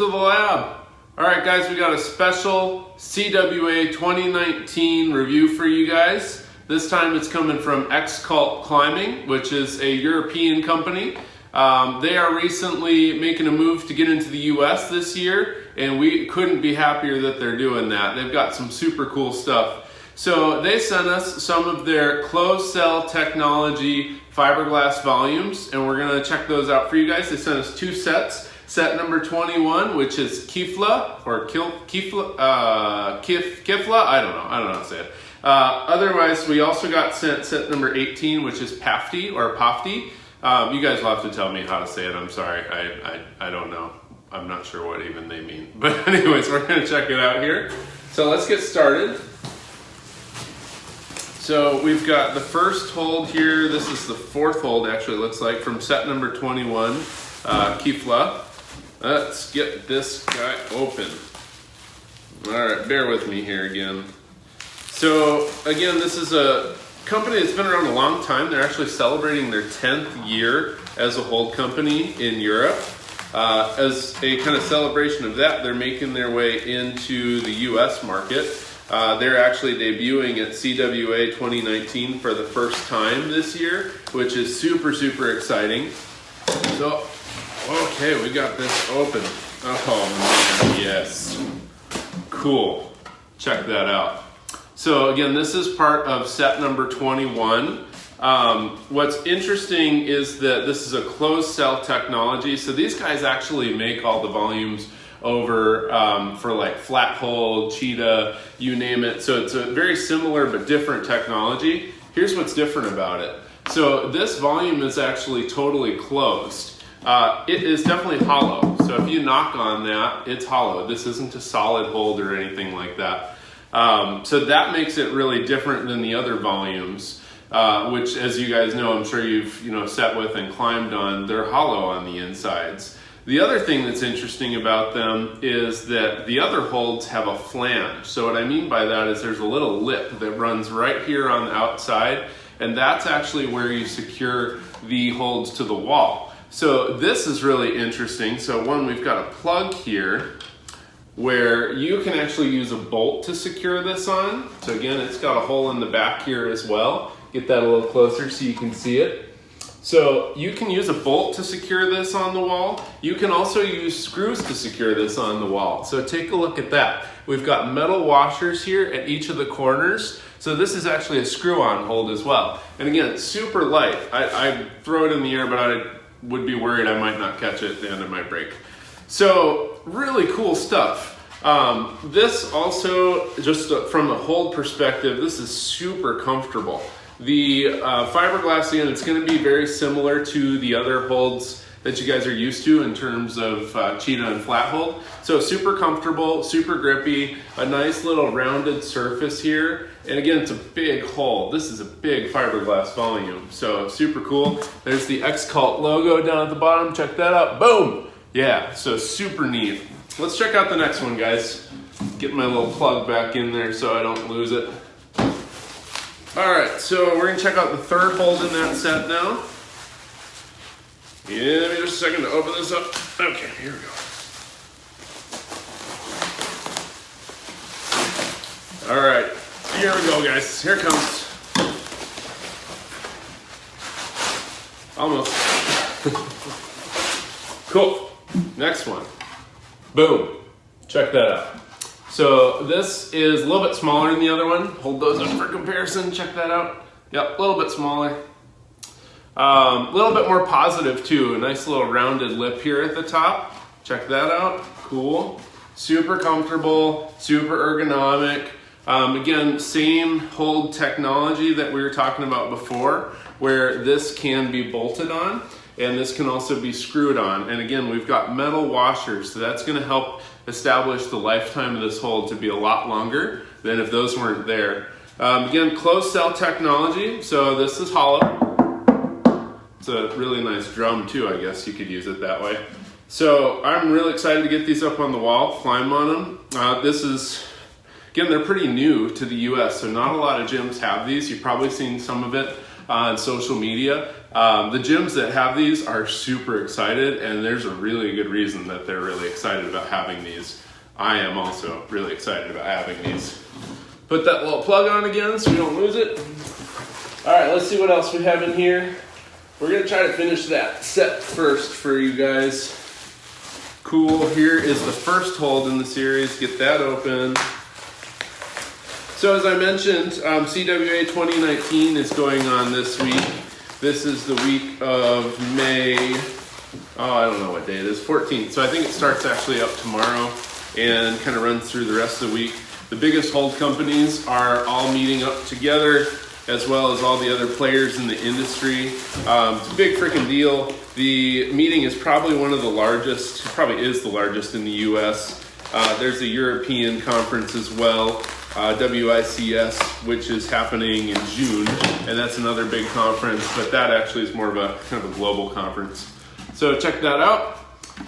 to the lab. All right, guys, we got a special CWA 2019 review for you guys. This time it's coming from Xcult Climbing, which is a European company. They are recently making a move to get into the US this year, and we couldn't be happier that they're doing that. They've got some super cool stuff. So they sent us some of their closed cell technology fiberglass volumes, and we're gonna check those out for you guys. They sent us two sets. Set number 21, which is KIFLA, or KIFLA, I don't know how to say it. Otherwise, we also got sent set number 18, which is PAFTI, or PAFTI. You guys will have to tell me how to say it. I'm sorry, I don't know. I'm not sure what even they mean. But anyways, we're gonna check it out here. So let's get started. So we've got the first hold here. This is the fourth hold, actually, it looks like, from set number 21, KIFLA. Let's get this guy open. All right, bear with me here again. So again, this is a company that's been around a long time. They're actually celebrating their 10th year as a hold company in Europe. As a kind of celebration of that, they're making their way into the US market. They're actually debuting at CWA 2019 for the first time this year, which is super, super exciting. So, okay, we got this open. Oh man, yes. Cool. Check that out. So again, this is part of set number 21. What's interesting is that this is a closed cell technology. So these guys actually make all the volumes over for like flat hold, cheetah, you name it. So it's a very similar but different technology. Here's what's different about it. So this volume is actually totally closed. It is definitely hollow. So if you knock on that, it's hollow. This isn't a solid hold or anything like that. So that makes it really different than the other volumes, which, as you guys know, I'm sure you've sat with and climbed on. They're hollow on the insides. The other thing that's interesting about them is that the other holds have a flange. So what I mean by that is there's a little lip that runs right here on the outside, and that's actually where you secure the holds to the wall. So this is really interesting. So one, we've got a plug here where you can actually use a bolt to secure this on. So again, it's got a hole in the back here as well. Get that a little closer so you can see it. So you can use a bolt to secure this on the wall. You can also use screws to secure this on the wall. So take a look at that. We've got metal washers here at each of the corners. So this is actually a screw-on hold as well. And again, it's super light. I throw it in the air, but I would be worried I might not catch it and it might break. So really cool stuff. This also, just from a hold perspective, this is super comfortable. The fiberglass, again, it's going to be very similar to the other holds that you guys are used to in terms of cheetah and flat hold. So super comfortable, super grippy, a nice little rounded surface here. And again, it's a big hold. This is a big fiberglass volume. So super cool. There's the Xcult logo down at the bottom. Check that out. Boom! Yeah, so super neat. Let's check out the next one, guys. Get my little plug back in there so I don't lose it. All right, so we're gonna check out the third hold in that set now. Give me just a second to open this up. Okay, here we go. All right, here we go, guys. Here it comes. Almost. Cool. Next one. Boom. Check that out. So this is a little bit smaller than the other one. Hold those up for comparison. Check that out. Yep, a little bit smaller. A little bit more positive too. A nice little rounded lip here at the top. Check that out. Cool. Super comfortable, super ergonomic. Again, same hold technology that we were talking about before, where this can be bolted on and this can also be screwed on. And again, we've got metal washers, so that's gonna help establish the lifetime of this hold to be a lot longer than if those weren't there. Again, closed cell technology, so this is hollow. It's a really nice drum too, I guess you could use it that way. So I'm really excited to get these up on the wall, climb on them. This is, again, they're pretty new to the US, so not a lot of gyms have these. You've probably seen some of it on social media. The gyms that have these are super excited, and there's a really good reason that they're really excited about having these. I am also really excited about having these. Put that little plug on again so we don't lose it. All right, let's see what else we have in here. We're gonna try to finish that set first for you guys. Cool, here is the first hold in the series. Get that open. So as I mentioned, CWA 2019 is going on this week. This is the week of May, I don't know what day it is, 14th. So I think it starts actually up tomorrow and kind of runs through the rest of the week. The biggest hold companies are all meeting up together, as well as all the other players in the industry. It's a big freaking deal. The meeting is probably one of the largest, probably is the largest in the US. There's a European conference as well, WICS, which is happening in June, and that's another big conference, but that actually is more of a kind of a global conference. So check that out.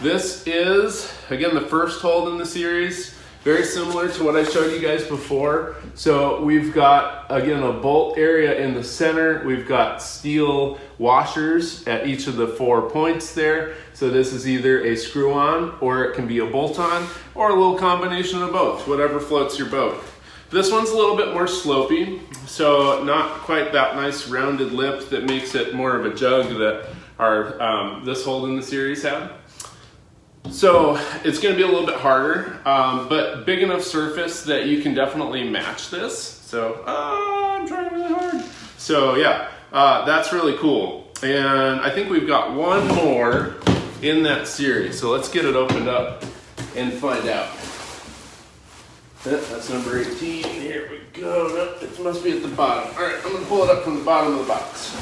This is, again, the first hold in the series. Very similar to what I showed you guys before. So we've got, again, a bolt area in the center. We've got steel washers at each of the 4 points there. So this is either a screw-on, or it can be a bolt-on, or a little combination of both, whatever floats your boat. This one's a little bit more slopey, so not quite that nice rounded lip that makes it more of a jug that our this hold in the series had. So it's going to be a little bit harder, but big enough surface that you can definitely match this. So I'm trying really hard. So yeah, that's really cool. And I think we've got one more in that series. So let's get it opened up and find out. That's number 18. Here we go. No, it must be at the bottom. All right, I'm going to pull it up from the bottom of the box.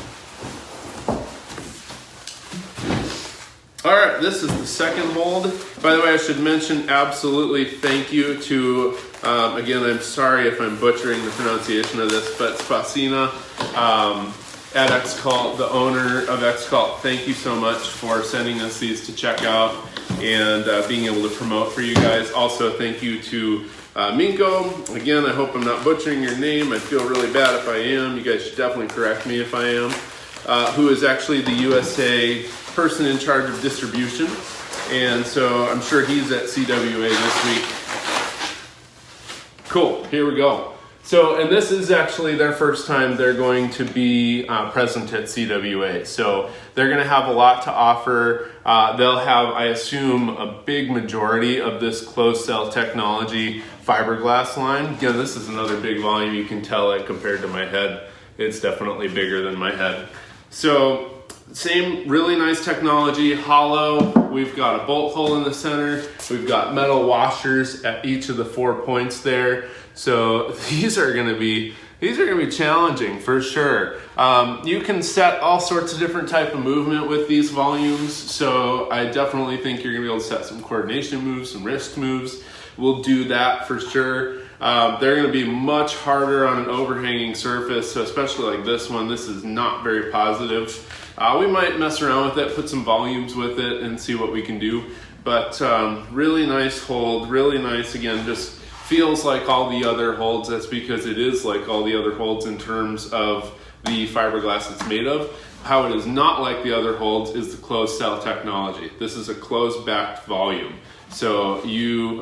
All right, this is the second hold. By the way, I should mention absolutely thank you to, again, I'm sorry if I'm butchering the pronunciation of this, but Spasina at Xcult, the owner of Xcult, thank you so much for sending us these to check out and being able to promote for you guys. Also, thank you to Minko. Again, I hope I'm not butchering your name. I feel really bad if I am. You guys should definitely correct me if I am. Who is actually the USA person in charge of distribution. And so I'm sure he's at CWA this week. Cool, here we go. So, and this is actually their first time they're going to be present at CWA. So they're gonna have a lot to offer. They'll have, I assume, a big majority of this closed cell technology fiberglass line. Again, this is another big volume. You can tell it compared to my head. It's definitely bigger than my head. So same really nice technology, hollow. We've got a bolt hole in the center. We've got metal washers at each of the 4 points there. So these are gonna be challenging for sure. You can set all sorts of different type of movement with these volumes. So I definitely think you're gonna be able to set some coordination moves, some wrist moves. We'll do that for sure. They're going to be much harder on an overhanging surface, so especially like this one, this is not very positive. We might mess around with it, put some volumes with it and see what we can do. But really nice hold, really nice. Again, just feels like all the other holds. That's because it is like all the other holds in terms of the fiberglass it's made of. How it is not like the other holds is the closed cell technology. This is a closed backed volume. So you,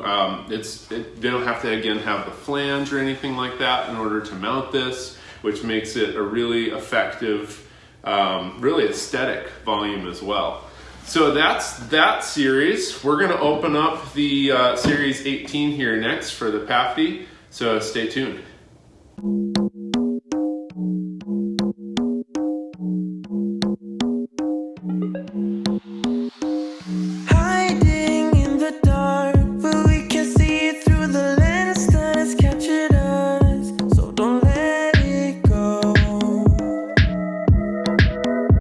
they don't have to, again, have the flange or anything like that in order to mount this, which makes it a really effective, really aesthetic volume as well. So that's that series. We're gonna open up the series 18 here next for the PAFTI, so stay tuned.